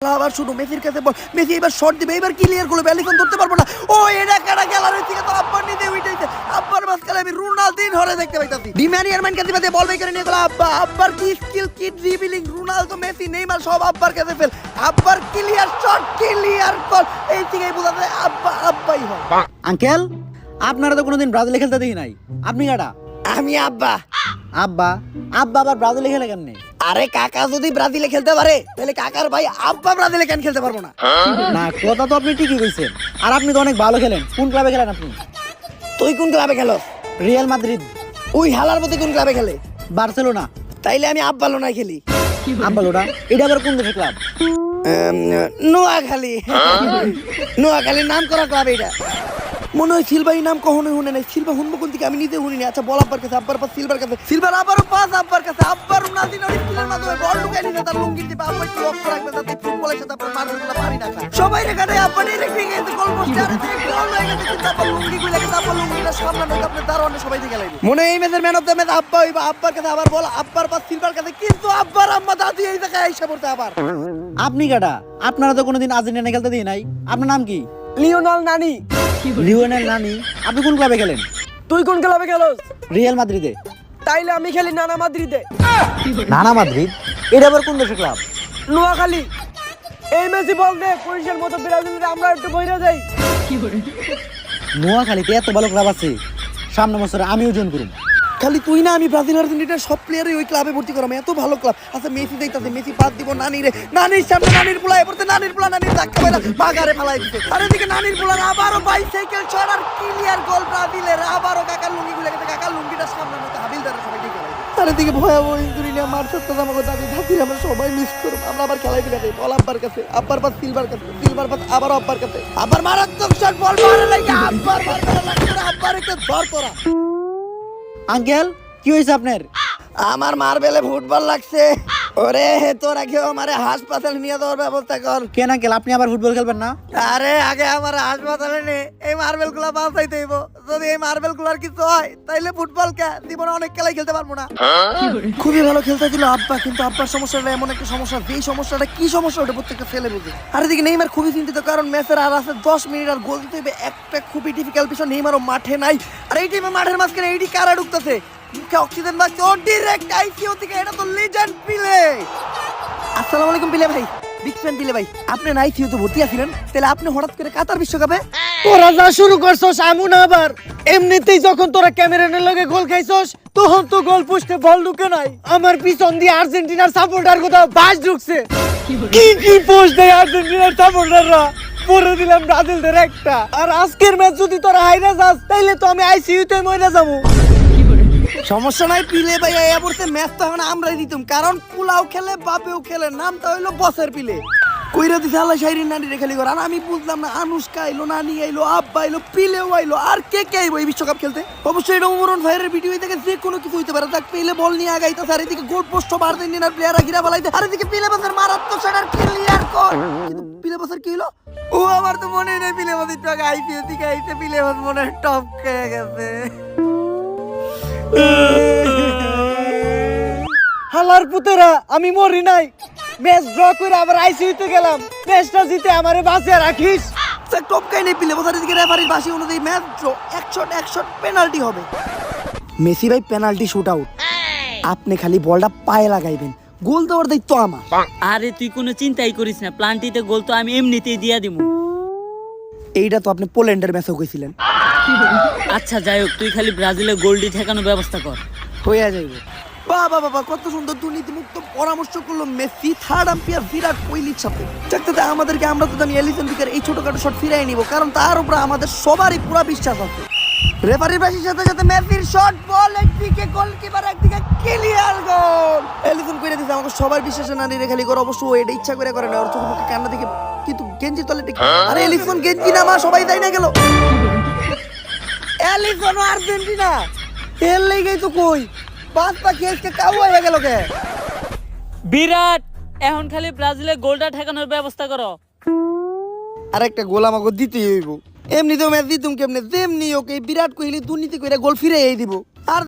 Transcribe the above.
আবার শুনো মেসির কাছে বল, মেসি এবার শট দিবে, এবার ক্লিয়ার করবে, এলিসন ধরতে পারবো না। ও এটা কাটা গ্যালারি থেকে তো আব্বার নিতে উইটাইছে, আব্বার মাঝখানে আমি রোনালদিনহোরে দেখতে পাইতাছি। ডি মারিয়ার মান কাছে বাদে বল বের করে নিয়ে গেল আব্বা, আব্বার কি স্কিল, কি ড্রিবলিং, রোনালদো, মেসি, নেইমার সব আব্বার কাছে ফেল, আব্বার ক্লিয়ার শট, ক্লিয়ার গোল, এই থেকেই বোঝা যায় আব্বা আব্বাই হয়। আঙ্কেল, আপনারা তো কোনোদিন ব্রাজিলে খেলতে দেখি নাই, আপনি কাটা? আমি আব্বা। আব্বা? আব্বা আবার ব্রাজিলে খেলে কেমনে? আরে কাকা যদি ব্রাজিলে খেলতে পারে তাহলে কাকার ভাই আব্বা ব্রাজিলে কেন খেলতে পারবো না? না, কথা তো আপনি ঠিকই কইছেন। আর আপনি তো অনেক ভালো খেলেন। কোন ক্লাবে খেলেন আপনি? তুই কোন ক্লাবে খেলো? Real Madrid. ওই হালার মধ্যে কোন ক্লাবে খেলে? বার্সেলোনা। তাইলে আমি আব্বালোনায় খেলি। আব্বালোনা? এটা আবার কোন দেশের ক্লাব? নোয়াখালী। নোয়াখালীর নাম করা ক্লাব এটা। মনে হয় সিলভাই নাম কখনোই শুনে নাই। সিলভা শুনবো কোন দিকে আমি নিজে শুনিনি। আচ্ছা বল আব্বার কাছে, আব্বার পাস সিলভার কাছে, সিলভার আবারও পাস আব্বার কাছে, আব্বার রোনালদিনহোর স্কিলের মাধ্যমে বল ঢুকাই নিতে তার লুঙ্গি দিবে, আব্বা একটু লক্ষ্য রাখবে যাতে ফুটবলের সাথে আপনার মারগুলো পারি না খায়। সবাই রেখানে আব্বা ডাইরেক্ট ভেঙে গেছে, গোল পোস্টে আর গোল হয়ে গেছে, কিন্তু আব্বা লুঙ্গি গুলো গেছে, আব্বা লুঙ্গিটা সামলানো আপনার দারোয়ানে সবাই দিকে লাগবে। মনে হয় এই ম্যাচের ম্যান অফ দ্য ম্যাচ আব্বা হইবা। আব্বার কাছে আবার বল, আব্বার পাস সিলভার কাছে, কিন্তু আব্বার আম্মা দাদি এই জায়গায় আইসা পড়তে আবার। আপনি কাটা? আপনারা তো কোনোদিন আর্জেন্টিনা খেলতে দেখি নাই, আপনার নাম কি? লিওনাল নানি। লিওনেল নানি? আপনি কোন ক্লাবে খেলেন? তুই কোন ক্লাবে খেলোস? রিয়াল মাদ্রিদে। তাইলে আমি খেলি নানা মাদ্রিদে। নানা মাদ্রিদ? এটা আবার কোন দেশের ক্লাব? নোয়াখালী। এই মেসি বল দে, পুলিশের মতো ব্রাজিলে আমরা একটু বইরা যাই। নোয়াখালীতে এত ভালো ক্লাব আছে, সামনে বছরে আমিও জয়েন করুম। খালি তুই না, আমি ব্রাজিল আর্জেন্টিনার সব প্লেয়ারই ওই ক্লাবে ভর্তি করাম, এত ভালো ক্লাব। আচ্ছা মেসি যাইতাছে, মেসি পাস দিব নানি রে, নানির সামনে নানির পোলায় পড়তে, নানির পোলা নানির ধাক্কা মেরা বাগারে ফালাই দিতে, আর এদিকে নানির পোলার আবারও বাইসাইকেল শট আর ক্লিয়ার গোল ব্রাজিলের। আবারও কাকার লুঙ্গি গুলে গেছে, কাকার লুঙ্গিটা সামলানোতে হাবিলদারের সবাই ঠিক করে। আর এদিকে ভয়াবহ ইনজুরি নিয়ে মারছে তো আমাকে দাদি ধাতির, আমরা সবাই মিস করব। আমরা আবার খেলাই দিলে বল আব্বার কাছে, আব্বার পাস সিলভার কাছে, সিলভার পাস আবারও আব্বার কাছে, আবার মারাত্মক শট, বল মারে লাগে আব্বার, মারতে লাগে আব্বার একটা ধর করা। আঙ্কেল, কি হয়েছে আপনার? আমার মারবেলে ফুটবল লাগছে। ওরে তোরা কেউ আমারে হাসপাতালে নিয়ে যাওয়ার ব্যবস্থা কর। কেন আঙ্কেল, আপনি আবার ফুটবল খেলবেন না? আরে আগে আমার হাসপাতালে নে, এই মার্বেল গুলা বাঁচাইতে হইব। যদি এই মার্বেল গুলার কিছু হয় তাইলে ফুটবল কে জীবনে অনেক খেলাই খেলতে পারবো না। খুবই ভালো খেলতে ছিল আব্বা, কিন্তু আব্বার সমস্যাটা এমন একটা সমস্যা, যেই সমস্যাটা কি সমস্যা ওটা প্রত্যেকটা ছেলে বুঝে। আর এদিকে নেইমার খুবই চিন্তিত, কারণ ম্যাচের আর আছে 10 মিনিট আর গোল দিতে হবে। একটা খুবই ডিফিকাল্ট বিষয়, নেইমারও মাঠে নাই। আর এই টিমে মাঠের মাঝখানে এইটি কারা ঢুকতেছে, মুখে অক্সিজেন বাজছে, ও ডাইরেক্ট আইসিইউ থেকে। এটা তো লিজেন্ড পিলে। আসসালামু আলাইকুম পিলে ভাই, বিগ ফ্যান পিলে ভাই। আপনি না আইসিইউ তে ভর্তি আছিলেন, তাহলে আপনি হঠাৎ করে কাতার বিশ্বকাপে? তোরা যা শুরু করছস এমন আবার। এমনিতেই যখন তোরা ক্যামেরানের লগে গোল খাইছস তখন তো গোল পোস্টে বল ঢুকে নাই। আমার পিছন দিয়ে আর্জেন্টিনার সাপোর্টার কোথাও বাস ঢুকছে। কি কি পোস্ট দেয় আর্জেন্টিনার সাপোর্টাররা, পরে দিলাম ব্রাজিলদের একটা। আর আজকের ম্যাচ যদি তোরা হাইরা যাস তাইলে তো আমি আইসিইউ তে মরে যাবো। সমস্যা নাই পিলে ভাই, এই পড়ছে ম্যাচ তো এখন আমরাই দিতাম, কারণ পুলাও খেলে বাপেও খেলে, নামটা হইলো বসের পিলে। কইরা দিছে আল্লাহ শাইরিন নানি রেখালি করে। আর আমি বুঝলাম না, আনুষ্কা আইলো, নানি আইলো, আব্বা আইলো, পিলেও আইলো, আর কে কে আইবো এই বিশ্বকাপ খেলতে? অবশ্যই এটা উমরন ভাইয়ের ভিডিও থেকে যে কোনো কিছু হইতে পারে। দেখ পিলে বল নিয়ে আগাইতেছে, আর এদিকে গোল পোস্ট আর্জেন্টিনার প্লেয়াররা ঘিরা ফেলাইতে, আর এদিকে পিলে বাসের মারাত্মক শট আর ক্লিয়ার গোল। কিন্তু পিলে বাসের কি হলো? ও আমার তো মনে নেই পিলে বাসের টাকা আইপিএল থেকে আইতে, পিলে বাস মনে হয় টপ খেয়ে গেছে। হালার পুতেরা, আমি মরি নাই। ম্যাচ ড্র করে আবার আইসিইউ তে গেলাম। ম্যাচটা জিতে আমারে বাঁচিয়ে রাখিস। টপ কাই নেই পিলে বাসের দিকে রেফারির বাসি অনুযায়ী ম্যাচ ড্র, এক শট পেনাল্টি হবে। মেসি ভাই পেনাল্টি শুট আউট, আপনি খালি বলটা পায়ে লাগাইবেন, গোল দেওয়ার দায়িত্ব আমার। আরে তুই কোনো চিন্তাই করিস না, প্লান্টিতে গোল তো আমি এমনিতেই দিয়া দিমু। এইটা তো আপনি পোল্যান্ডের ম্যাচেও কইছিলেন। আচ্ছা যাই হোক, তুই খালি ব্রাজিলের গোলটি ঠেকানোর ব্যবস্থা কর। হইয়া যাইবে। বাবা বাবা, কত সুন্দর দুর্নীতিমুক্ত পরামর্শ করলো মেসি থার্ড আম্পায়ার বিরাট কোহলির সাথে। দেখতে আমাদেরকে, আমরা তো জানি এলিসন বিকার এই ছোটখাটো শট ফিরাই নিব, কারণ তার উপরে আমাদের সবারই পুরো বিশ্বাস আছে। রেফারির বাসির সাথে সাথে মেসির শট, বল একদিকে, গোলকিপার একদিকে, ক্লিয়ার গোল। এলিসন কইরা দিছে, আমাকে সবার বিশ্বাসে নানি রেখালি করে। অবশ্য এটা ইচ্ছা করে করে না, ওর চোখে মুখে কান্না দেখে, কিন্তু গেঞ্জি তলে ঠিক। আরে এলিসন গেঞ্জি নামা, সবাই তাই না গেল। এলিসন আর্জেন্টিনা তেল লেগেই তো কই পাঁচ পাখি আজকে কাউ হয়ে গেল কে? বিরাট, এখন খালি ব্রাজিলের গোলটা ঠেকানোর ব্যবস্থা করো। আর একটা গোল আমাকে দিতেই হইব। এমনিতেও ম্যাচ দিতুম কেমনে, যেমনি ওকে বিরাট কোহলি দুর্নীতি করে গোল ফিরে দিব।